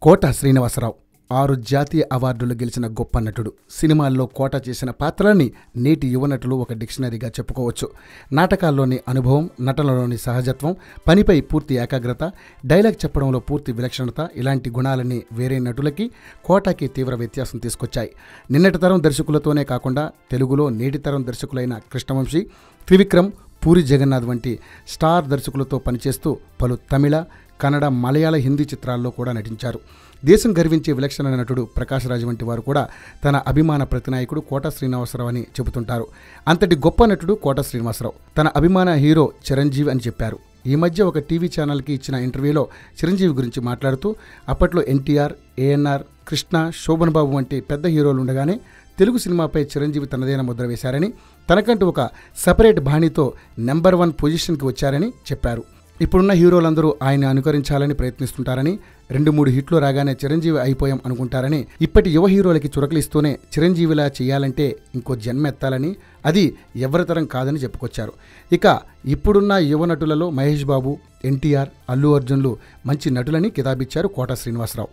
కోట శ్రీనివాసరావు 6 జాతీయ అవార్డులు గెలిచిన గొప్ప నటుడు. సినిమాల్లో కోట చేసిన పాత్రలని నేటి యువ నటులు ఒక డిక్షనరీగా చెప్పుకోవచ్చు. నాటకాల్లోని అనుభవం, నటనలోని సహజత్వం, పనిపై పూర్తి ఏకాగ్రత, డైలాగ్ చెప్పడంలో పూర్తి విలక్షణత, ఇలాంటి గుణాలన్నీ వేరే నటులకి కోటకి తీవ్ర వ్యత్యాసం తీసుకొచ్చాయి. నిన్నటి తరం దర్శకులతోనే కాకుండా తెలుగులో నేటి తరం దర్శకులైన కృష్ణవంశీ, త్రివిక్రమ్, పూరి జగన్నాథ్ వంటి స్టార్ దర్శకులతో పనిచేస్తూ పలు తమిళ, కన్నడ, మలయాళ, హిందీ చిత్రాల్లో కూడా నటించారు. దేశం గర్వించే విలక్షణ నటుడు ప్రకాష్ రాజ్ వంటి వారు కూడా తన అభిమాన ప్రతినాయకుడు కోట శ్రీనివాసరావు అని చెబుతుంటారు. అంతటి గొప్ప నటుడు కోట శ్రీనివాసరావు తన అభిమాన హీరో చిరంజీవి అని చెప్పారు. ఈ మధ్య ఒక టీవీ ఛానల్కి ఇచ్చిన ఇంటర్వ్యూలో చిరంజీవి గురించి మాట్లాడుతూ అప్పట్లో ఎన్టీఆర్, ఏఎన్ఆర్, కృష్ణ, శోభన్ బాబు వంటి పెద్ద హీరోలు ఉండగానే తెలుగు సినిమాపై చిరంజీవి తనదైన ముద్ర వేశారని, తనకంటూ ఒక సపరేట్ బాణీతో నెంబర్ 1 పొజిషన్కి వచ్చారని చెప్పారు. ఇప్పుడున్న హీరోలందరూ ఆయన అనుకరించాలని ప్రయత్నిస్తుంటారని, 2-3 హిట్లు రాగానే చిరంజీవి అయిపోయాం అనుకుంటారని, ఇప్పటి యువ హీరోలకి చురకలిస్తూనే చిరంజీవిలా చేయాలంటే ఇంకో జన్మ ఎత్తాలని, అది ఎవరితరం కాదని చెప్పుకొచ్చారు. ఇక ఇప్పుడున్న యువ నటులలో మహేష్ బాబు, ఎన్టీఆర్, అల్లు అర్జున్లు మంచి నటులని కితాబిచ్చారు కోట శ్రీనివాసరావు.